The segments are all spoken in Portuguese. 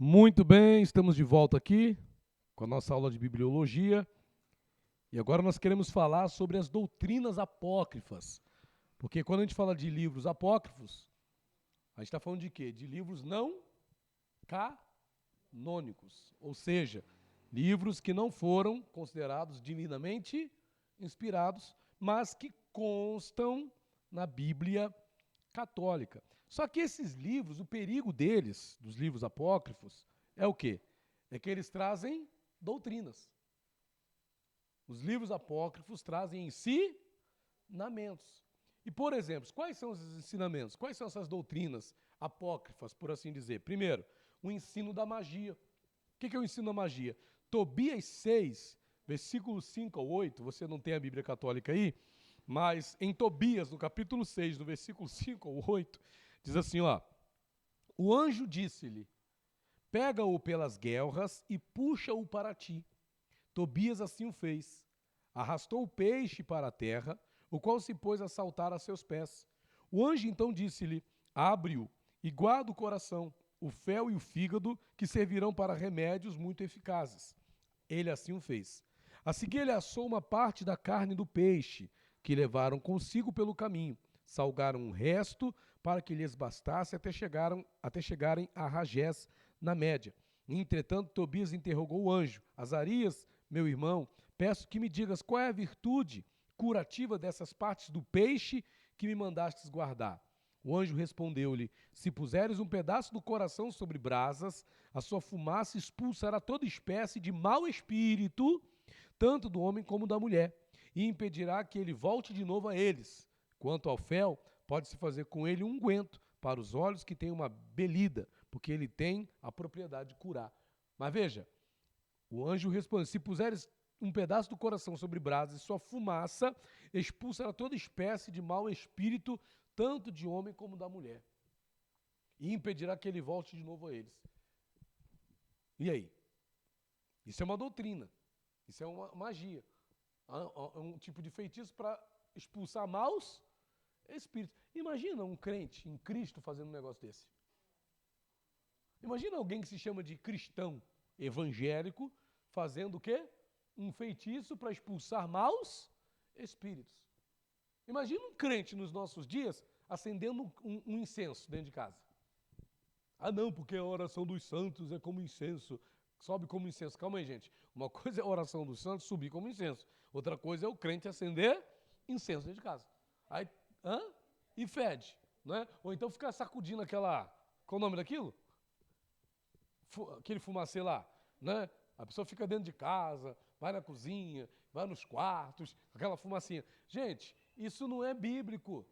Muito bem, estamos de volta aqui com a nossa aula de bibliologia. E agora nós queremos falar sobre as doutrinas apócrifas. Porque quando a gente fala de livros apócrifos, a gente está falando de quê? De livros não canônicos. Ou seja, livros que não foram considerados divinamente inspirados, mas que constam na Bíblia católica. Só que esses livros, o perigo deles, dos livros apócrifos, é o quê? É que eles trazem doutrinas. Os livros apócrifos trazem ensinamentos. E, por exemplo, quais são esses ensinamentos? Quais são essas doutrinas apócrifas, por assim dizer? Primeiro, o ensino da magia. O que é o ensino da magia? Tobias 6, versículos 5 ao 8, você não tem a Bíblia católica aí, mas em Tobias, no capítulo 6, no versículo 5 ao 8, diz assim, ó, o anjo disse-lhe, pega-o pelas guelras e puxa-o para ti. Tobias assim o fez. Arrastou o peixe para a terra, o qual se pôs a saltar a seus pés. O anjo então disse-lhe, abre-o e guarda o coração, o fel e o fígado, que servirão para remédios muito eficazes. Ele assim o fez. A seguir ele assou uma parte da carne do peixe, que levaram consigo pelo caminho. Salgaram o resto para que lhes bastasse até chegarem a Ragés, na média. Entretanto, Tobias interrogou o anjo. Azarias, meu irmão, peço que me digas qual é a virtude curativa dessas partes do peixe que me mandastes guardar. O anjo respondeu-lhe, se puseres um pedaço do coração sobre brasas, a sua fumaça expulsará toda espécie de mau espírito, tanto do homem como da mulher, e impedirá que ele volte de novo a eles. Quanto ao fel, pode-se fazer com ele um unguento para os olhos que têm uma belida, porque ele tem a propriedade de curar. Mas veja, o anjo responde, se puseres um pedaço do coração sobre brasas e sua fumaça expulsará toda espécie de mau espírito, tanto de homem como da mulher, e impedirá que ele volte de novo a eles. E aí? Isso é uma doutrina, isso é uma magia, é um tipo de feitiço para expulsar maus espíritos. Imagina um crente em Cristo fazendo um negócio desse. Imagina alguém que se chama de cristão evangélico fazendo o quê? Um feitiço para expulsar maus espíritos. Imagina um crente nos nossos dias acendendo um incenso dentro de casa. Ah, não, porque a oração dos santos é como incenso. Sobe como incenso. Calma aí, gente. Uma coisa é a oração dos santos subir como incenso. Outra coisa é o crente acender incenso dentro de casa. Aí, e fede, não é? Ou então ficar sacudindo aquela... Qual o nome daquilo? Aquele fumacê lá, né? A pessoa fica dentro de casa, vai na cozinha, vai nos quartos, aquela fumacinha. Gente, isso não é bíblico.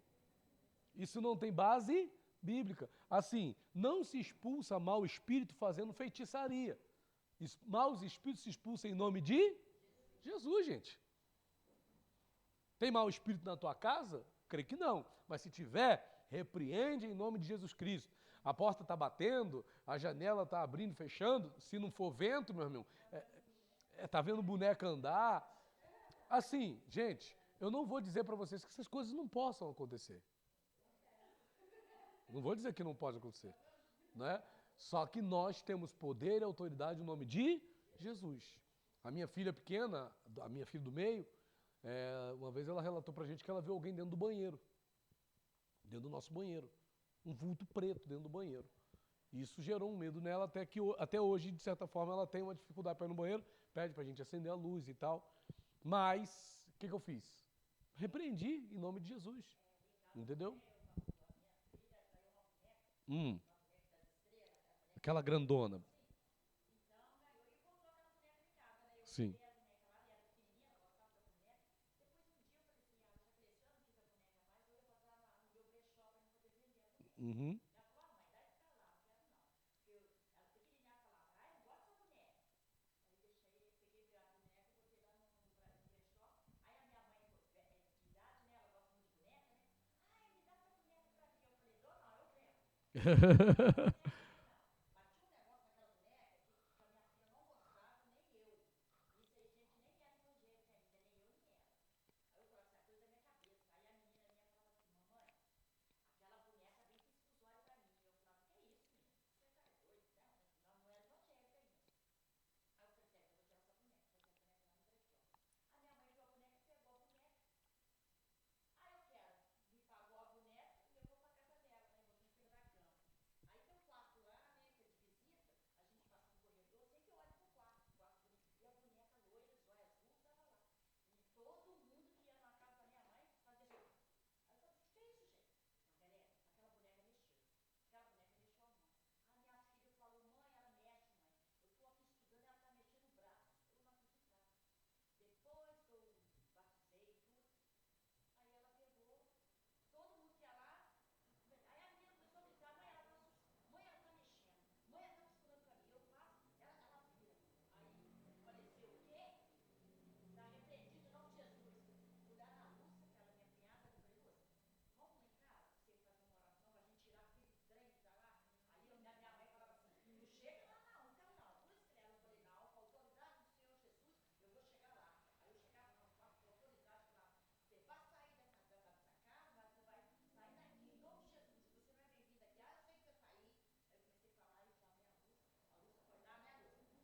Isso não tem base bíblica. Assim, não se expulsa mau espírito fazendo feitiçaria. Maus espíritos se expulsam em nome de Jesus, gente. Tem mau espírito na tua casa? Creio que não. Mas se tiver, repreende em nome de Jesus Cristo. A porta está batendo, a janela está abrindo, fechando. Se não for vento, meu irmão, tá vendo boneca andar. Assim, gente, eu não vou dizer para vocês que essas coisas não possam acontecer. Não vou dizer que não pode acontecer, né? Só que nós temos poder e autoridade no nome de Jesus. A minha filha pequena, a minha filha do meio, uma vez ela relatou pra gente que ela viu alguém dentro do banheiro, dentro do nosso banheiro, um vulto preto dentro do banheiro. Isso gerou um medo nela até hoje, de certa forma, ela tem uma dificuldade para ir no banheiro, pede pra gente acender a luz e tal. Mas, o que eu fiz? Repreendi em nome de Jesus, entendeu? Hum, aquela grandona. Sim. Uhum.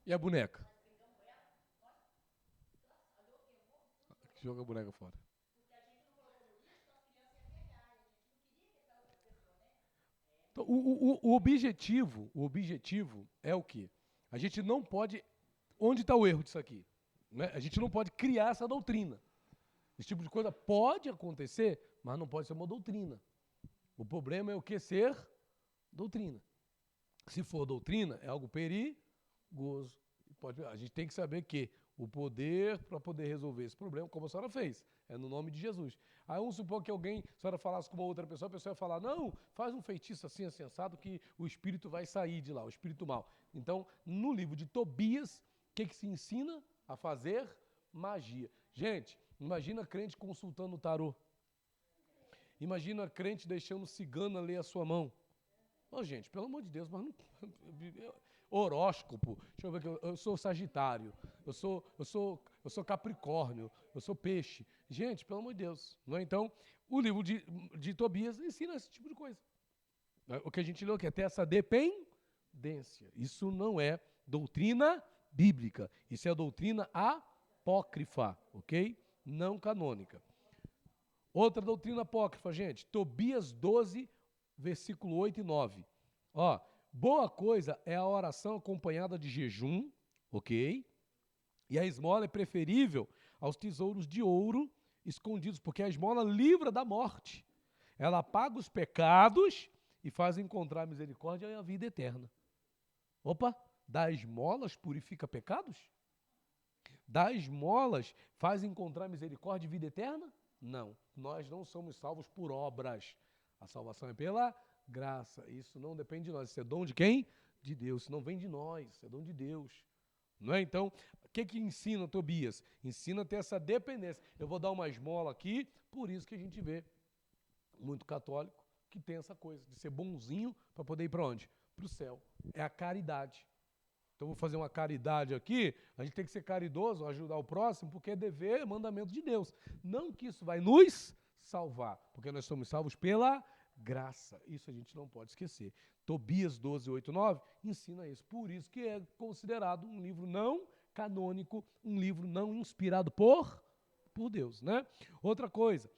E a boneca? Joga a boneca fora. Então, o objetivo é o quê? A gente não pode. Onde está o erro disso aqui? Né? A gente não pode criar essa doutrina. Esse tipo de coisa pode acontecer, mas não pode ser uma doutrina. O problema é o que ser doutrina. Se for doutrina, é algo perigoso. A gente tem que saber que o poder para poder resolver esse problema, como a senhora fez, é no nome de Jesus. Aí vamos supor que a senhora falasse com uma outra pessoa, a pessoa ia falar, não, faz um feitiço assim, sensado, que o espírito vai sair de lá, o espírito mal. Então, no livro de Tobias, o que se ensina? A fazer magia. Gente, imagina crente consultando o tarô. Imagina crente deixando cigana ler a sua mão. Ô, gente, pelo amor de Deus, mas não... Horóscopo. Deixa eu ver aqui. Eu sou Sagitário. Eu sou Capricórnio. Eu sou Peixe. Gente, pelo amor de Deus. Não é? Então, o livro de Tobias ensina esse tipo de coisa. O que a gente leu aqui é ter essa dependência. Isso não é doutrina bíblica. Isso é doutrina apócrifa, ok? Não canônica. Outra doutrina apócrifa, gente. Tobias 12, versículo 8 e 9. Ó, boa coisa é a oração acompanhada de jejum, ok? E a esmola é preferível aos tesouros de ouro escondidos, porque a esmola livra da morte. Ela apaga os pecados e faz encontrar misericórdia e a vida eterna. Opa, dar esmolas purifica pecados? Dar esmolas faz encontrar misericórdia e vida eterna? Não, nós não somos salvos por obras. A salvação é pela graça. Isso não depende de nós. Isso é dom de quem? De Deus. Isso não vem de nós, é dom de Deus. Não é? Então, o que ensina Tobias? Ensina a ter essa dependência. Eu vou dar uma esmola aqui, por isso que a gente vê muito católico que tem essa coisa de ser bonzinho para poder ir para onde? Para o céu. É a caridade. Então, vou fazer uma caridade aqui, a gente tem que ser caridoso, ajudar o próximo, porque é dever, é mandamento de Deus. Não que isso vai nos salvar, porque nós somos salvos pela graça. Isso a gente não pode esquecer. Tobias 12, 8, 9 ensina isso. Por isso que é considerado um livro não canônico, um livro não inspirado por Deus, né? Outra coisa,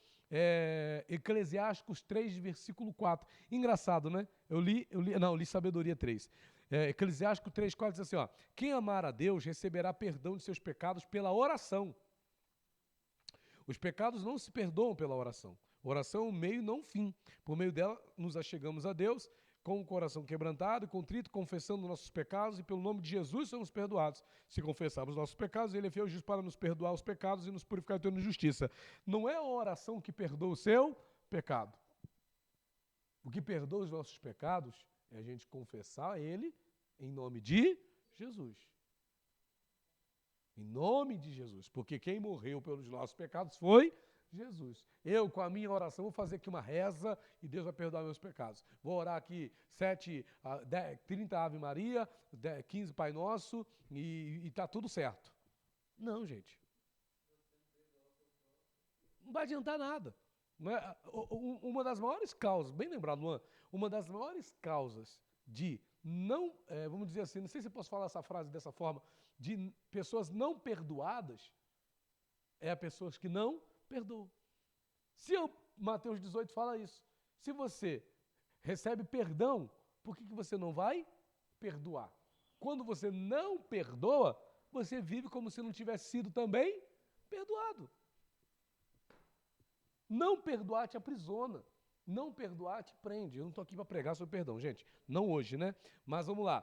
Eclesiásticos 3, versículo 4. Engraçado, né? Eu li Sabedoria 3. Eclesiástico 3, 4 diz assim, ó, quem amar a Deus receberá perdão de seus pecados pela oração. Os pecados não se perdoam pela oração. Oração é um meio, não fim. Por meio dela, nos achegamos a Deus com o coração quebrantado e contrito, confessando nossos pecados, e pelo nome de Jesus somos perdoados. Se confessarmos nossos pecados, Ele é fiel e justo para nos perdoar os pecados e nos purificar de toda injustiça. Não é a oração que perdoa o seu pecado. O que perdoa os nossos pecados é a gente confessar Ele em nome de Jesus. Em nome de Jesus. Porque quem morreu pelos nossos pecados foi Jesus. Eu, com a minha oração, vou fazer aqui uma reza e Deus vai perdoar meus pecados. Vou orar aqui 30 Ave Maria, 15 Pai Nosso e está tudo certo. Não, gente. Não vai adiantar nada. Não é? Uma das maiores causas, bem lembrado, Luan, uma das maiores causas de não, vamos dizer assim, não sei se eu posso falar essa frase dessa forma, de pessoas não perdoadas, é a pessoas que não perdoam. Se Mateus 18 fala isso, se você recebe perdão, por que você não vai perdoar? Quando você não perdoa, você vive como se não tivesse sido também perdoado. Não perdoar te aprisiona. Não perdoar te prende. Eu não estou aqui para pregar sobre perdão, gente. Não hoje, né? Mas vamos lá.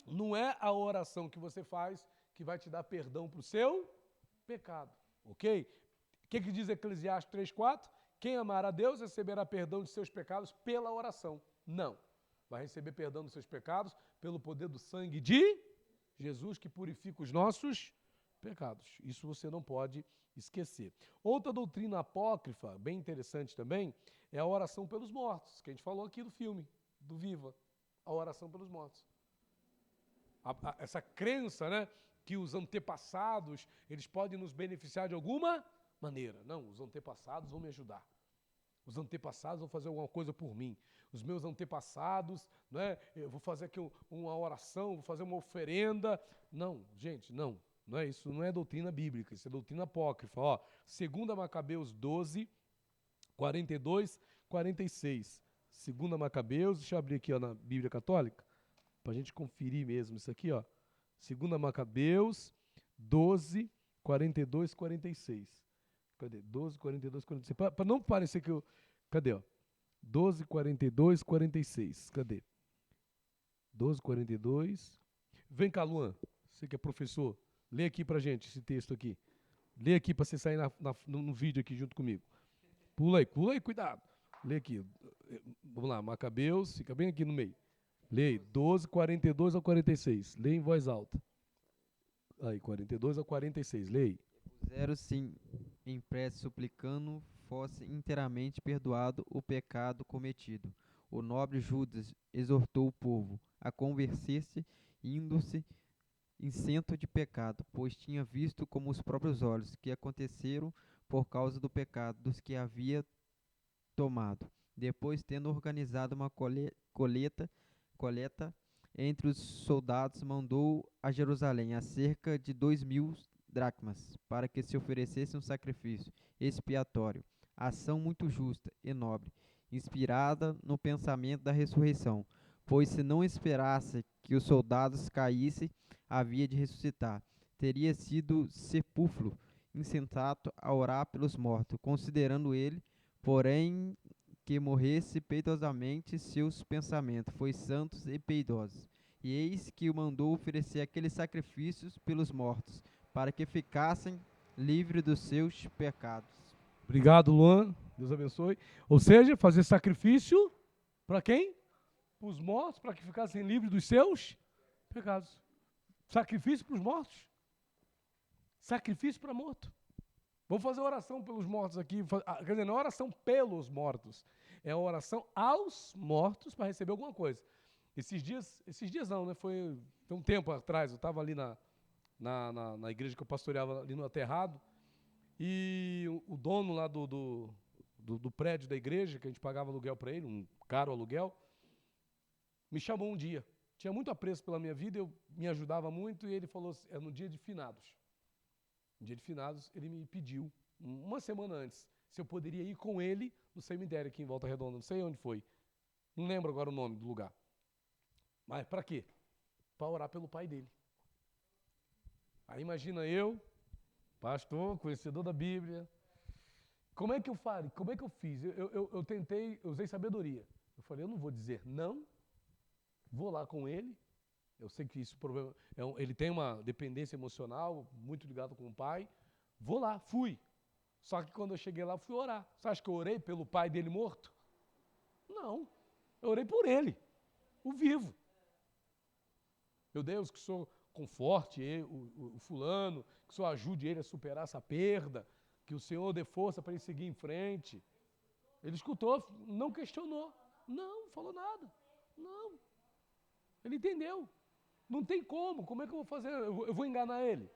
Não é a oração que você faz que vai te dar perdão para o seu pecado. Ok? O que diz Eclesiastes 3,4? Quem amar a Deus receberá perdão de seus pecados pela oração. Não. Vai receber perdão dos seus pecados pelo poder do sangue de Jesus, que purifica os nossos pecados. Isso você não pode esquecer. Outra doutrina apócrifa, bem interessante também, é a oração pelos mortos, que a gente falou aqui do filme, do Viva, a oração pelos mortos. Essa crença, né, que os antepassados, eles podem nos beneficiar de alguma maneira. Não, os antepassados vão me ajudar. Os antepassados vão fazer alguma coisa por mim. Os meus antepassados, né, eu vou fazer aqui uma oração, vou fazer uma oferenda. Não, gente, não. Não é isso, não é doutrina bíblica, isso é doutrina apócrifa. Ó, 2 Macabeus 12, 42, 46. 2 Macabeus, deixa eu abrir aqui ó, na Bíblia Católica, para a gente conferir mesmo isso aqui. Ó. 2 Macabeus 12, 42, 46. Cadê? 12, 42, 46. Para não parecer que eu... Cadê? Ó? 12, 42, 46. Cadê? 12, 42. Vem cá, Luan. Você que é professor. Lê aqui pra gente esse texto aqui. Lê aqui para você sair no vídeo aqui junto comigo. Pula aí, cuidado. Lê aqui. Vamos lá, Macabeus, fica bem aqui no meio. Lê aí, 12, 42 ao 46. Lê em voz alta. Aí, 42 ao 46. Lê aí. Puseram-se em prece suplicando fosse inteiramente perdoado o pecado cometido. O nobre Judas exortou o povo a converter-se, indo-se isento de pecado, pois tinha visto com os próprios olhos que aconteceram por causa do pecado dos que havia tomado. Depois, tendo organizado uma coleta entre os soldados, mandou a Jerusalém a cerca de 2.000 dracmas, para que se oferecesse um sacrifício expiatório, ação muito justa e nobre, inspirada no pensamento da ressurreição, pois se não esperasse que os soldados caíssem, havia de ressuscitar. Teria sido sepulcro insensato a orar pelos mortos, considerando ele, porém, que morresse piedosamente seus pensamentos, foi santos e piedosos. E eis que o mandou oferecer aqueles sacrifícios pelos mortos, para que ficassem livres dos seus pecados. Obrigado, Luan. Deus abençoe. Ou seja, fazer sacrifício para quem? Para os mortos, para que ficassem livres dos seus pecados. Sacrifício para os mortos. Sacrifício para morto. Vamos fazer oração pelos mortos aqui. Quer dizer, não é oração pelos mortos. É a oração aos mortos para receber alguma coisa. Esses dias não, né? Foi um tempo atrás, eu estava ali na igreja que eu pastoreava ali no Aterrado, e o dono lá do prédio da igreja, que a gente pagava aluguel para ele, um caro aluguel, me chamou um dia. Tinha muito apreço pela minha vida, eu me ajudava muito, e ele falou assim, no dia de finados. No dia de finados, ele me pediu, uma semana antes, se eu poderia ir com ele no cemitério aqui em Volta Redonda, não sei onde foi. Não lembro agora o nome do lugar. Mas para quê? Para orar pelo pai dele. Aí imagina eu, pastor, conhecedor da Bíblia, como é que eu falei? Como é que eu fiz? Eu tentei, eu usei sabedoria. Eu falei, eu não vou dizer não, vou lá com ele. Eu sei que isso problema, ele tem uma dependência emocional, muito ligado com o pai. Vou lá, fui. Só que quando eu cheguei lá, fui orar. Você acha que eu orei pelo pai dele morto? Não. Eu orei por ele, o vivo. Meu Deus, que o Senhor conforte ele, o fulano, que o Senhor ajude ele a superar essa perda, que o Senhor dê força para ele seguir em frente. Ele escutou, não questionou. Não falou nada. Não. Ele entendeu. Não tem como é que eu vou fazer? Eu vou enganar ele?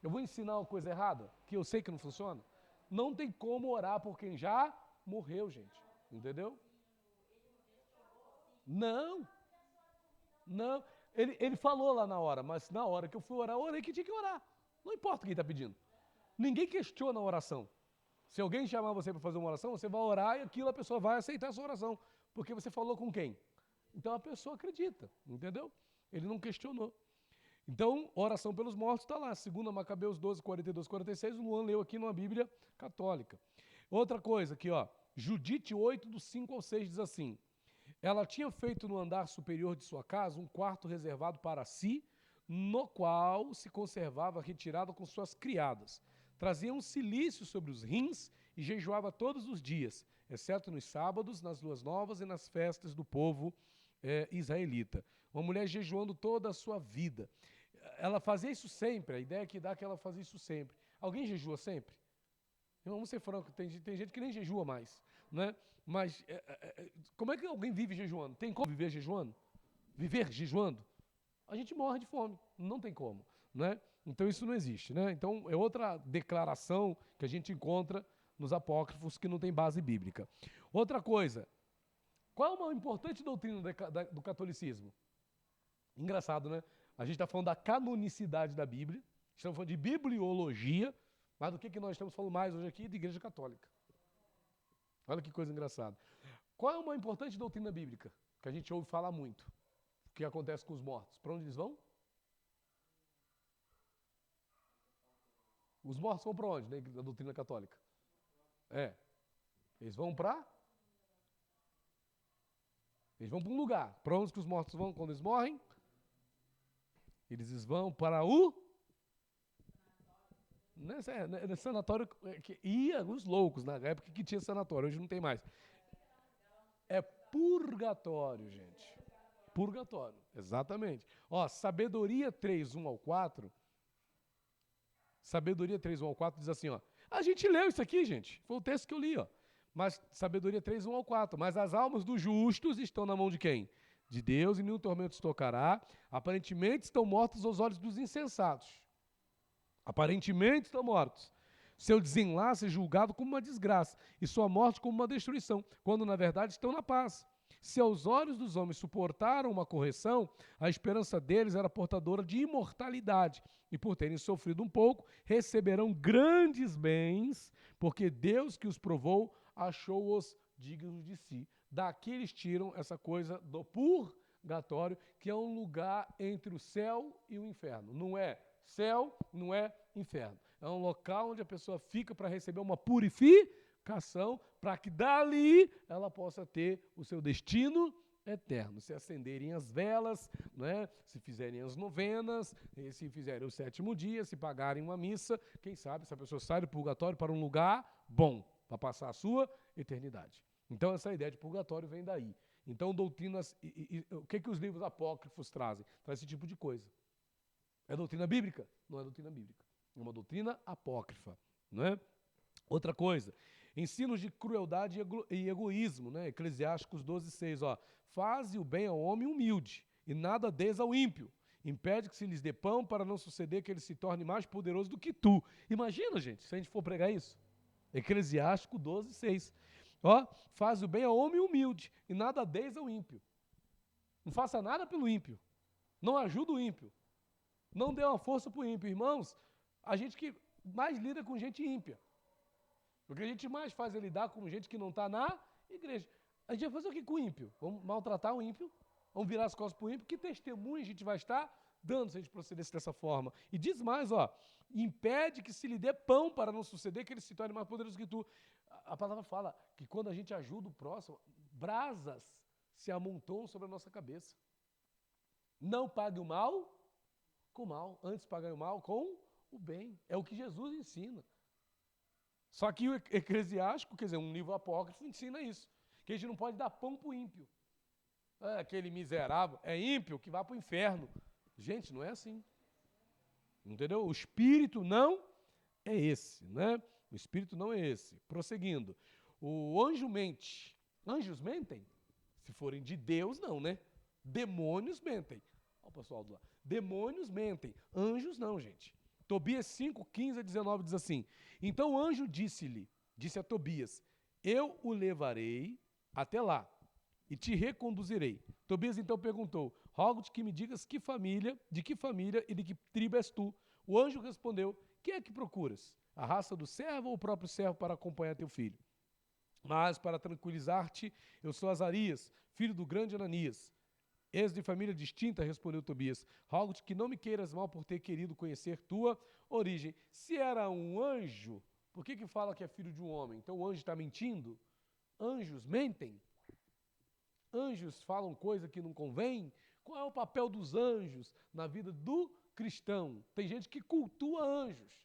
Eu vou ensinar uma coisa errada, que eu sei que não funciona? Não tem como orar por quem já morreu, gente. Entendeu? Não. Não. Ele falou lá na hora, mas na hora que eu fui orar, eu orei que tinha que orar. Não importa quem está pedindo. Ninguém questiona a oração. Se alguém chamar você para fazer uma oração, você vai orar e aquilo a pessoa vai aceitar a sua oração. Porque você falou com quem? Então a pessoa acredita, entendeu? Ele não questionou. Então, oração pelos mortos está lá, 2 Macabeus 12, 42, 46, o Luan leu aqui numa Bíblia católica. Outra coisa aqui, ó, Judite 8, do 5 ao 6, diz assim: ela tinha feito no andar superior de sua casa um quarto reservado para si, no qual se conservava retirada com suas criadas. Trazia um cilício sobre os rins e jejuava todos os dias, exceto nos sábados, nas luas novas e nas festas do povo israelita. Uma mulher jejuando toda a sua vida. Ela fazia isso sempre, a ideia que dá é que ela fazia isso sempre. Alguém jejua sempre? Vamos ser francos, tem gente que nem jejua mais, né? Mas como é que alguém vive jejuando? Tem como viver jejuando? Viver jejuando? A gente morre de fome, não tem como, né? Então isso não existe, né? Então é outra declaração que a gente encontra nos apócrifos que não tem base bíblica. Outra coisa, qual é uma importante doutrina do catolicismo? Engraçado, né? A gente está falando da canonicidade da Bíblia, estamos falando de bibliologia, mas do que nós estamos falando mais hoje aqui? De Igreja Católica. Olha que coisa engraçada. Qual é uma importante doutrina bíblica que a gente ouve falar muito? O que acontece com os mortos? Para onde eles vão? Os mortos vão para onde, né, na doutrina católica? Eles vão para? Eles vão para um lugar. Para onde que os mortos vão quando eles morrem? Eles vão para o... Sanatório que ia os loucos, na época que tinha sanatório, hoje não tem mais. É purgatório, gente. Purgatório, exatamente. Ó, Sabedoria 3, 1 ao 4. Sabedoria 3, 1 ao 4 diz assim, ó. A gente leu isso aqui, gente. Foi o texto que eu li, ó. Mas Sabedoria 3, 1 ao 4. Mas as almas dos justos estão na mão de quem? De Deus, e nenhum tormento os tocará. Aparentemente estão mortos aos olhos dos insensatos. Aparentemente estão mortos. Seu desenlace é julgado como uma desgraça, e sua morte como uma destruição, quando na verdade estão na paz. Se aos olhos dos homens suportaram uma correção, a esperança deles era portadora de imortalidade, e por terem sofrido um pouco, receberão grandes bens, porque Deus que os provou achou-os dignos de si. Daqui eles tiram essa coisa do purgatório, que é um lugar entre o céu e o inferno. Não é céu, não é inferno. É um local onde a pessoa fica para receber uma purificação, para que dali ela possa ter o seu destino eterno. Se acenderem as velas, né? Se fizerem as novenas, se fizerem o 7º dia, se pagarem uma missa, quem sabe essa pessoa sai do purgatório para um lugar bom, para passar a sua eternidade. Então essa ideia de purgatório vem daí. Então doutrinas, o que os livros apócrifos trazem? Traz esse tipo de coisa. É doutrina bíblica? Não é doutrina bíblica. É uma doutrina apócrifa, não é? Outra coisa, ensinos de crueldade e egoísmo, né? Eclesiásticos 12:6, ó. Faze o bem ao homem humilde, e nada des ao ímpio. Impede que se lhes dê pão, para não suceder que ele se torne mais poderoso do que tu. Imagina, gente, se a gente for pregar isso. Eclesiástico 12:6. Ó, faz o bem ao homem humilde, e nada des ao ímpio. Não faça nada pelo ímpio. Não ajuda o ímpio. Não dê uma força para o ímpio. Irmãos, a gente que mais lida com gente ímpia. O que a gente mais faz é lidar com gente que não está na igreja. A gente vai fazer o que com o ímpio? Vamos maltratar o ímpio? Vamos virar as costas para o ímpio? Que testemunho a gente vai estar dando se a gente procedesse dessa forma? E diz mais, ó, impede que se lhe dê pão para não suceder que ele se torne mais poderoso que tu. A palavra fala que quando a gente ajuda o próximo, brasas se amontoam sobre a nossa cabeça. Não pague o mal com o mal, antes pagai o mal com o bem. É o que Jesus ensina. Só que o Eclesiástico, quer dizer, um livro apócrifo, ensina isso. Que a gente não pode dar pão para o ímpio. Aquele miserável é ímpio que vai para o inferno. Gente, não é assim. Entendeu? O espírito não é esse, né? O espírito não é esse. Prosseguindo. O anjo mente. Anjos mentem? Se forem de Deus, não, né? Demônios mentem. Olha o pessoal do lado. Demônios mentem. Anjos não, gente. Tobias 5, 15 a 19 diz assim: então o anjo disse a Tobias, eu o levarei até lá e te reconduzirei. Tobias então perguntou, rogo-te que me digas de que família e de que tribo és tu. O anjo respondeu, que é que procuras? A raça do servo ou o próprio servo para acompanhar teu filho? Mas para tranquilizar-te, eu sou Azarias, filho do grande Ananias. És de família distinta, respondeu Tobias. Rogo-te que não me queiras mal por ter querido conhecer tua origem. Se era um anjo, por que fala que é filho de um homem? Então o anjo está mentindo? Anjos mentem? Anjos falam coisa que não convém? Qual é o papel dos anjos na vida do cristão? Tem gente que cultua anjos.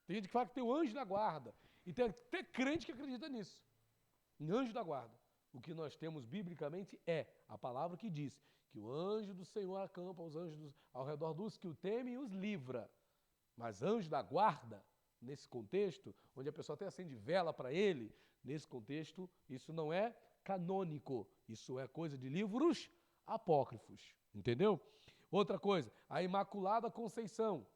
Tem gente que fala que tem o anjo da guarda. E tem até crente que acredita nisso. Em anjo da guarda. O que nós temos biblicamente é a palavra que diz que o anjo do Senhor acampa os anjos ao redor dos que o temem e os livra. Mas anjo da guarda, nesse contexto, onde a pessoa até acende vela para ele, nesse contexto, isso não é canônico. Isso é coisa de livros apócrifos. Entendeu? Outra coisa, a Imaculada Conceição.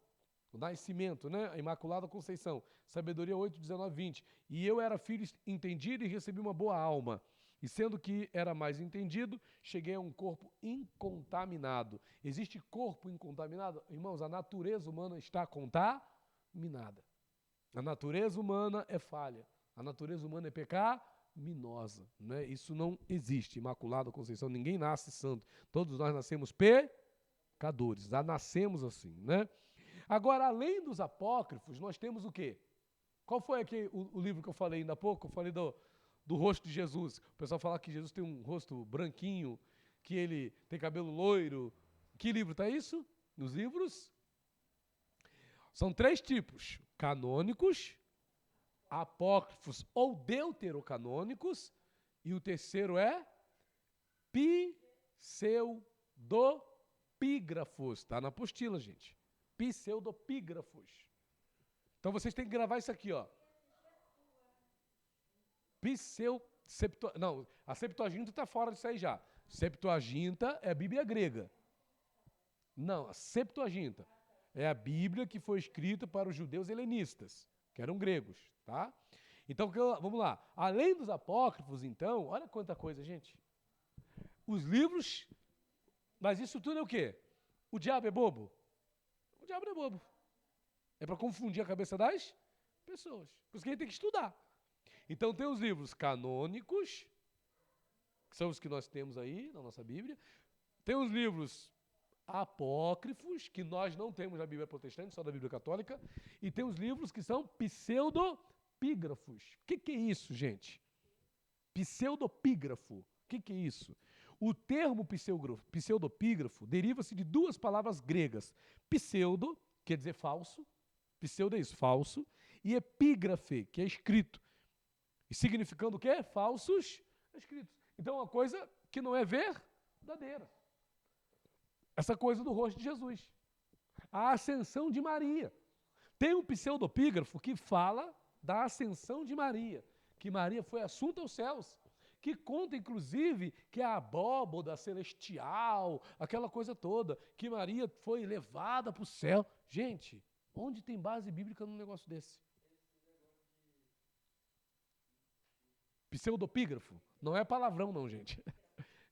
o nascimento, né? A Imaculada Conceição. Sabedoria 8, 19, 20. E eu era filho entendido e recebi uma boa alma. E sendo que era mais entendido, cheguei a um corpo incontaminado. Existe corpo incontaminado? Irmãos, a natureza humana está contaminada. A natureza humana é falha. A natureza humana é pecaminosa. Né? Isso não existe. Imaculada Conceição, ninguém nasce santo. Todos nós nascemos pecadores. Já nascemos assim, né? Agora, além dos apócrifos, nós temos o quê? Qual foi aqui o livro que eu falei ainda há pouco? Eu falei do rosto de Jesus. O pessoal fala que Jesus tem um rosto branquinho, que ele tem cabelo loiro. Que livro está isso? Nos livros? São 3 tipos: canônicos, apócrifos ou deuterocanônicos, e o terceiro é pseudopígrafos. Está na apostila, gente. Pseudopígrafos. Então vocês têm que gravar isso aqui, ó. Não, a Septuaginta está fora disso aí já. Septuaginta é a Bíblia grega. Não, a Septuaginta é a Bíblia que foi escrita para os judeus helenistas, que eram gregos, tá? Então, vamos lá. Além dos apócrifos, então, olha quanta coisa, gente. Os livros, mas isso tudo é o quê? O diabo é bobo? O diabo não é bobo. É para confundir a cabeça das pessoas. Por isso que a gente tem que estudar. Então tem os livros canônicos, que são os que nós temos aí na nossa Bíblia. Tem os livros apócrifos, que nós não temos na Bíblia protestante, só da Bíblia católica. E tem os livros que são pseudopígrafos. O que é isso, gente? Pseudopígrafo. O que é isso? O termo pseudopígrafo deriva-se de 2 palavras gregas. Pseudo, quer dizer falso. Pseudo é isso, falso. E epígrafe, que é escrito. E significando o quê? Falsos escritos. Então é uma coisa que não é verdadeira. Essa coisa do rosto de Jesus. A ascensão de Maria. Tem um pseudopígrafo que fala da ascensão de Maria. Que Maria foi assunta aos céus. Que conta, inclusive, que a abóboda celestial, aquela coisa toda, que Maria foi levada para o céu. Gente, onde tem base bíblica num negócio desse? Pseudopígrafo. Não é palavrão, não, gente.